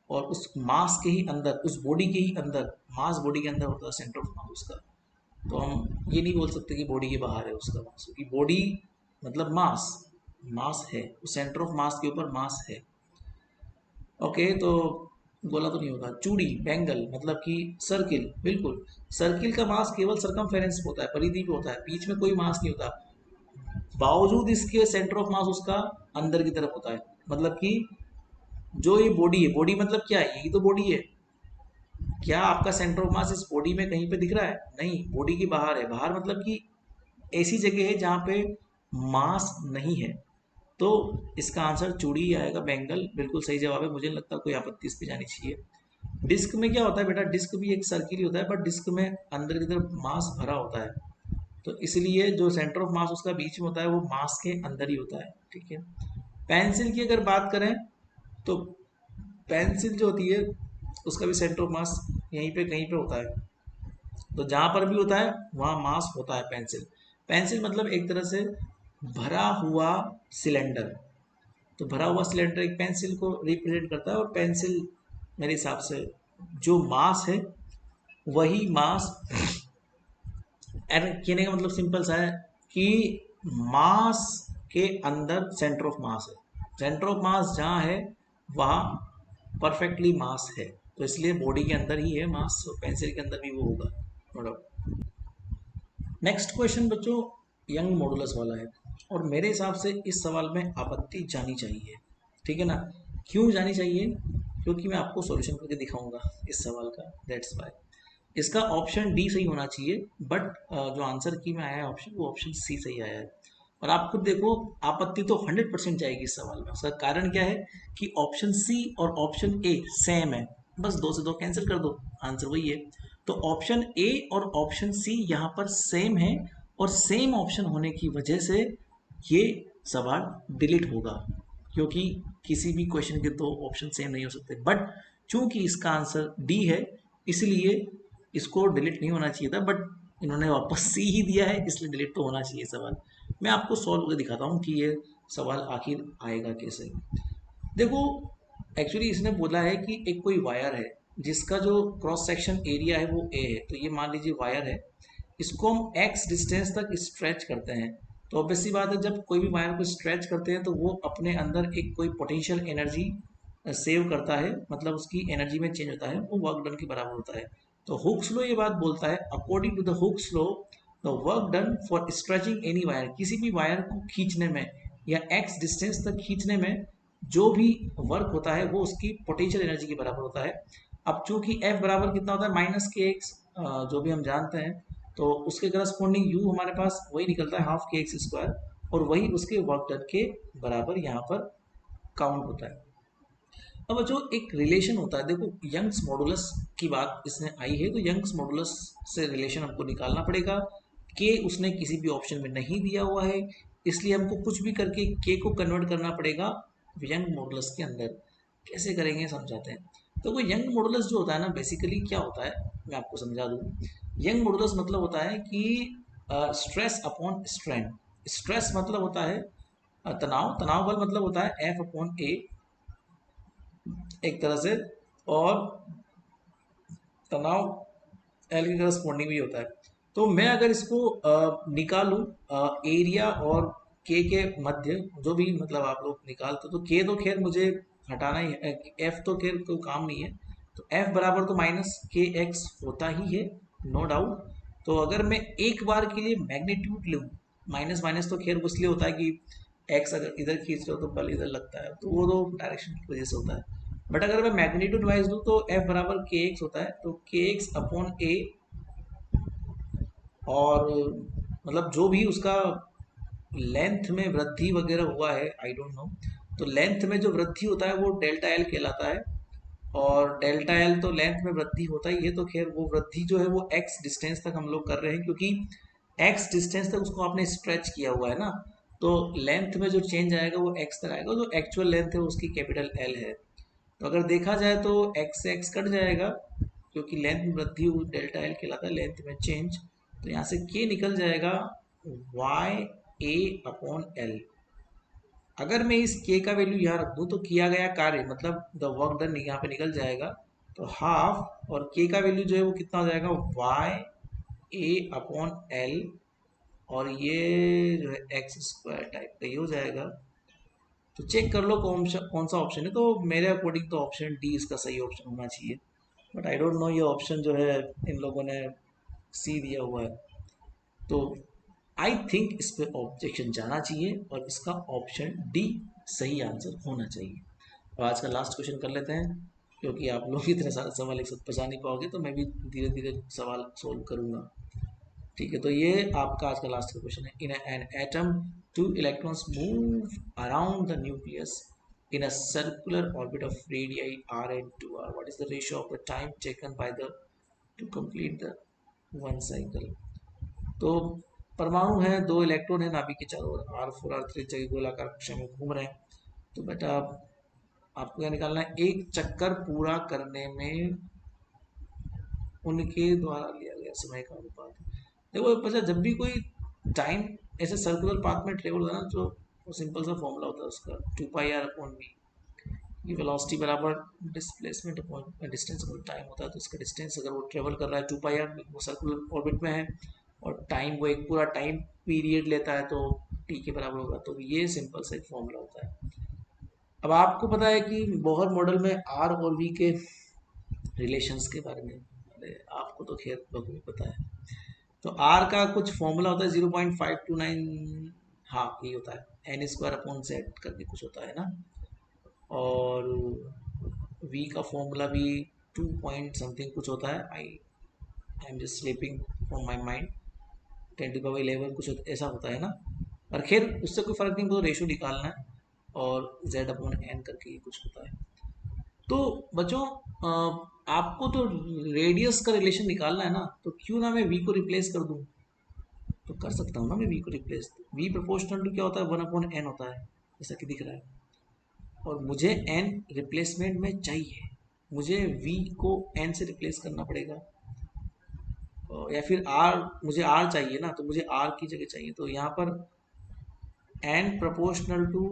S1: और उस मास के ही अंदर, उस बॉडी के ही अंदर, मास बॉडी के अंदर होता है सेंटर ऑफ मास उसका। तो हम ये नहीं बोल सकते कि बॉडी के बाहर है उसका मास, क्योंकि बॉडी मतलब मास, मास है, उस सेंटर ऑफ मास के ऊपर मास है। ओके, तो गोला तो नहीं होगा। चूड़ी, बैंगल मतलब कि सर्किल, बिल्कुल। सर्किल का मास केवल सरकमफेरेंस पे होता है, परिधि पे होता है, बीच में कोई मास नहीं होता। बावजूद इसके सेंटर ऑफ मास उसका अंदर की तरफ होता है। मतलब कि जो ये बॉडी है, बॉडी मतलब क्या है, यही तो बॉडी है। क्या आपका सेंटर ऑफ मास इस बॉडी में कहीं पे दिख रहा है? नहीं, बॉडी के बाहर है। बाहर मतलब कि ऐसी जगह है जहाँ पे मास नहीं है। तो इसका आंसर चूड़ी ही आएगा, बैंगल बिल्कुल सही जवाब है। मुझे नहीं लगता कोई आपत्ति इस पे जानी चाहिए। डिस्क में क्या होता है बेटा, डिस्क भी एक सर्किल ही होता है, बट डिस्क में अंदर की तरफ मास भरा होता है। तो इसलिए जो सेंटर ऑफ मास उसका बीच में होता है, वो मास के अंदर ही होता है, ठीक है। पेंसिल की अगर बात करें, तो पेंसिल जो होती है उसका भी सेंटर ऑफ मास यहीं पे कहीं पे होता है। तो जहां पर भी होता है वहां मास होता है पेंसिल। पेंसिल मतलब एक तरह से भरा हुआ सिलेंडर। तो भरा हुआ सिलेंडर एक पेंसिल को रिप्रेजेंट करता है, और पेंसिल मेरे हिसाब से जो मास है वही मास। कहने का मतलब सिंपल सा है कि मास के अंदर सेंटर ऑफ मास है। सेंटर ऑफ मास जहाँ है वहाँ परफेक्टली मास है। तो इसलिए बॉडी के अंदर ही है मास, तो पेंसिल के अंदर भी वो होगा, नो डाउट। नेक्स्ट क्वेश्चन बच्चों यंग मॉडुलस वाला है, और मेरे हिसाब से इस सवाल में आपत्ति जानी चाहिए, ठीक है ना। क्यों जानी चाहिए? क्योंकि मैं आपको सॉल्यूशन करके दिखाऊंगा इस सवाल का, दैट्स वाई। इसका ऑप्शन डी सही होना चाहिए, बट जो आंसर की में आया है ऑप्शन, वो ऑप्शन सी सही आया है। और आप खुद देखो, आपत्ति तो 100% जाएगी इस सवाल में। उसका कारण क्या है कि ऑप्शन सी और ऑप्शन ए सेम है, बस दो से दो कैंसिल कर दो, आंसर वही है। तो ऑप्शन ए और ऑप्शन सी यहाँ पर सेम है, और सेम ऑप्शन होने की वजह से ये सवाल डिलीट होगा, क्योंकि किसी भी क्वेश्चन के दो ऑप्शन सेम नहीं हो सकते। बट चूंकि इसका आंसर डी है, इसलिए इसको डिलीट नहीं होना चाहिए था, बट इन्होंने वापस सी ही दिया है, इसलिए डिलीट तो होना चाहिए सवाल। मैं आपको सॉल्व करके दिखाता हूँ कि ये सवाल आखिर आएगा कैसे। देखो, एक्चुअली इसने बोला है कि एक कोई वायर है जिसका जो क्रॉस सेक्शन एरिया है वो ए है। तो ये मान लीजिए वायर है, इसको हम एक्स डिस्टेंस तक स्ट्रेच करते हैं। तो ऑब्वियसली बात है, जब कोई भी वायर को स्ट्रेच करते हैं तो वो अपने अंदर एक कोई पोटेंशियल एनर्जी सेव करता है, मतलब उसकी एनर्जी में चेंज होता है, वो वर्क डन के बराबर होता है। तो हुक्स लॉ ये बात बोलता है, according to the Hooke's law the work done for stretching any wire, किसी भी वायर को खींचने में या एक्स डिस्टेंस तक खींचने में जो भी वर्क होता है वो उसकी पोटेंशियल एनर्जी के बराबर होता है। अब चूंकि F बराबर कितना होता है, माइनस के एक्स, जो भी हम जानते हैं, तो उसके करस्पॉन्डिंग U हमारे पास वही निकलता है, हाफ के एक्स स्क्वायर, और वही उसके वर्क डन के बराबर यहाँ पर काउंट होता है। अब जो एक रिलेशन होता है, देखो यंग्स मॉडुलस की बात इसमें आई है, तो यंग्स मॉडुलस से रिलेशन हमको निकालना पड़ेगा। के उसने किसी भी ऑप्शन में नहीं दिया हुआ है, इसलिए हमको कुछ भी करके के को कन्वर्ट करना पड़ेगा यंग मॉडुलस के अंदर। कैसे करेंगे समझाते हैं। तो वो यंग मॉडुलस जो होता है ना, बेसिकली क्या होता है मैं आपको समझा दूँ। यंग मॉडुलस मतलब होता है कि स्ट्रेस अपॉन स्ट्रेन। स्ट्रेस मतलब होता है तनाव, तनाव बल मतलब होता है एफ अपॉन ए एक तरह से, और तनाव एल के करस्पॉन्डिंग भी होता है। तो मैं अगर इसको निकालूं एरिया और के मध्य, जो भी मतलब आप लोग निकालते हो, तो के तो खैर मुझे हटाना ही है, एफ तो खैर कोई काम नहीं है। तो एफ बराबर तो माइनस के एक्स होता ही है, नो डाउट। तो अगर मैं एक बार के लिए मैग्नीट्यूड लूँ, माइनस माइनस तो खैर इसलिए होता है कि एक्स अगर इधर खींच रहे हो तो बल इधर लगता है, तो वो तो डायरेक्शन की वजह से होता है। बट अगर मैं मैग्नीट्यूड वाइज दूँ तो एफ बराबर के एक्स होता है, तो के एक्स अपॉन ए, और मतलब जो भी उसका लेंथ में वृद्धि वगैरह हुआ है, आई डोंट नो, तो लेंथ में जो वृद्धि होता है वो डेल्टा एल कहलाता है। और डेल्टा एल तो लेंथ में वृद्धि होता ही है, तो खैर वो वृद्धि जो है वो एक्स डिस्टेंस तक हम लोग कर रहे हैं, क्योंकि एक्स डिस्टेंस तक उसको आपने स्ट्रेच किया हुआ है ना, तो लेंथ में जो चेंज आएगा वो एक्स तक आएगा, जो एक्चुअल लेंथ है उसकी कैपिटल एल है। तो अगर देखा जाए तो एक्स से एक्स कट जाएगा, क्योंकि लेंथ में वृद्धि डेल्टा एल कहलाता है, लेंथ में चेंज। तो यहाँ से के निकल जाएगा वाई ए अपॉन एल। अगर मैं इस के का वैल्यू यहाँ रख दूँ तो किया गया कार्य मतलब द वर्क डन यहाँ पे निकल जाएगा, तो हाफ, और के का वैल्यू जो है वो कितना हो जाएगा वाई ए अपॉन एल, और ये जो है एक्स स्क्वायर टाइप का ये हो जाएगा। तो चेक कर लो कौन सा ऑप्शन है, तो मेरे अकॉर्डिंग तो ऑप्शन डी इसका सही ऑप्शन होना चाहिए, बट आई डोंट नो ये ऑप्शन जो है इन लोगों ने सी दिया हुआ है, तो आई थिंक इस पे ऑब्जेक्शन जाना चाहिए और इसका ऑप्शन डी सही आंसर होना चाहिए। और आज का लास्ट क्वेश्चन कर लेते हैं, क्योंकि आप लोग इतने सारे सवाल एक साथ बचा नहीं पाओगे, तो मैं भी धीरे धीरे सवाल सोल्व करूंगा। ठीक है, तो ये आपका आज का लास्ट क्वेश्चन है। In an atom two electrons move around the nucleus in a circular orbit of radii r and 2r. What is the ratio of the time taken by the to complete the one cycle? तो परमाणु है, दो electron है नाभिक के चारों ओर, R4 R3 जगह गोलाकार कक्षा में घूम रहे हैं। तो बेटा आपको क्या निकालना है, एक चक्कर पूरा करने में उनके द्वारा लिया गया समय का अनुपात। देखो बच्चा, जब भी कोई टाइम ऐसे सर्कुलर पाथ में ट्रेवल होता है ना, तो सिंपल सा फॉर्मूला होता है उसका, 2πr/v। ये वेलोसिटी बराबर displacement upon distance upon time होता है। तो इसका डिस्टेंस अगर वो ट्रेवल कर रहा है 2πr, वो सर्कुलर ऑर्बिट में है, और टाइम वो एक पूरा टाइम पीरियड लेता है, तो टी के बराबर होगा। तो ये सिंपल सा एक फॉर्मूला होता है। अब आपको पता है कि बोहर मॉडल में आर और वी के रिलेशंस के बारे में, अरे आपको तो खैर बहुत पता है। तो आर का कुछ फॉर्मूला होता है 0.529, हाँ ये होता है एन स्क्वायर अपॉन जेड करके कुछ होता है ना, और वी का फॉर्मूला भी 2 पॉइंट समथिंग कुछ होता है, I am just slipping from my mind, 10⁻11 कुछ ऐसा होता है ना। पर खैर उससे कोई फ़र्क नहीं, तो रेशो निकालना है, और z अपॉन एन करके ये कुछ होता है। तो बच्चों आपको तो रेडियस का रिलेशन निकालना है ना, तो क्यों ना मैं v को रिप्लेस कर दूं, तो कर सकता हूँ ना मैं v को रिप्लेस। v प्रोपोर्शनल टू क्या होता है, 1/n होता है, जैसा कि दिख रहा है, और मुझे n रिप्लेसमेंट में चाहिए, मुझे v को n से रिप्लेस करना पड़ेगा, या फिर r, मुझे r चाहिए ना, तो मुझे r की जगह चाहिए, तो यहाँ पर n प्रोपोर्शनल टू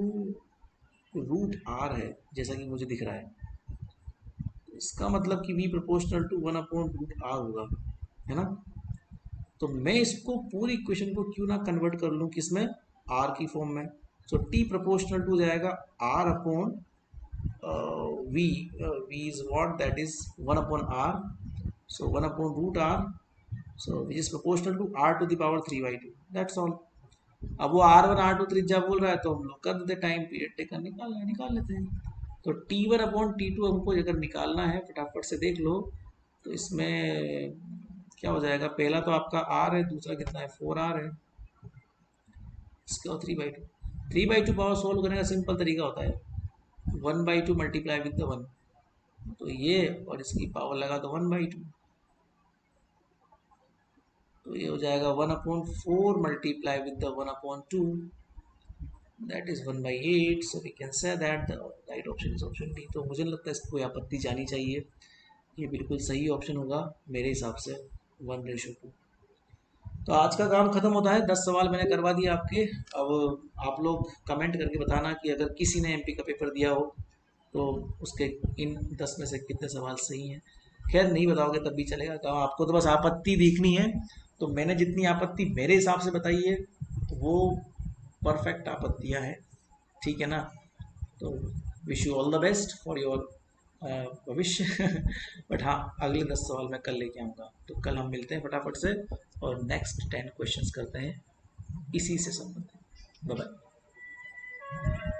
S1: √r है, जैसा कि मुझे दिख रहा है। इसका मतलब कि v प्रोपोर्शनल टू 1/√r होगा, है ना। तो मैं इसको पूरी इक्वेशन को क्यों ना कन्वर्ट कर लूँ किसमें, r की फॉर्म में। सो t प्रोपोर्शनल टू जाएगा r upon v, v is what, that is 1/r, so 1/√r, so which is proportional to r to the power 3/2, that's all। अब वो r1 r2 त्रिज्या बोल रहा है, तो हम लोग कर देते टाइम पीरियड टेकन, निकाल लेते हैं। तो t1/t2 हमको अगर निकालना है, फटाफट से देख लो, तो इसमें क्या हो जाएगा, पहला तो आपका r है, दूसरा कितना है 4r है, इसके और 3/2, 3/2 पावर सोल्व करने का सिंपल तरीका होता है 1/2 मल्टीप्लाई विद द 1, तो ये और इसकी पावर लगा दो 1/2, तो ये हो जाएगा 1/4 multiply with the 1/2, that is 1/8, so we can say that the right option is option D। तो मुझे नहीं लगता इसको कोई आपत्ति जानी चाहिए, ये बिल्कुल सही ऑप्शन होगा मेरे हिसाब से 1:2। तो आज का काम खत्म होता है, 10 सवाल मैंने करवा दिए आपके। अब आप लोग कमेंट करके बताना कि अगर किसी ने एमपी का पेपर दिया हो तो उसके इन 10 में से कितने सवाल सही हैं। खैर नहीं बताओगे तब भी चलेगा, तो आपको तो बस आपत्ति देखनी है, तो मैंने जितनी आपत्ति मेरे हिसाब से बताई है वो परफेक्ट आपत्तियां हैं, ठीक है ना। तो wish you all the best for your भविष्य। बट हाँ, अगले 10 सवाल मैं कल लेके आऊँगा, तो कल हम मिलते हैं फटाफट से और नेक्स्ट 10 क्वेश्चंस करते हैं इसी से संबंधित। Bye bye.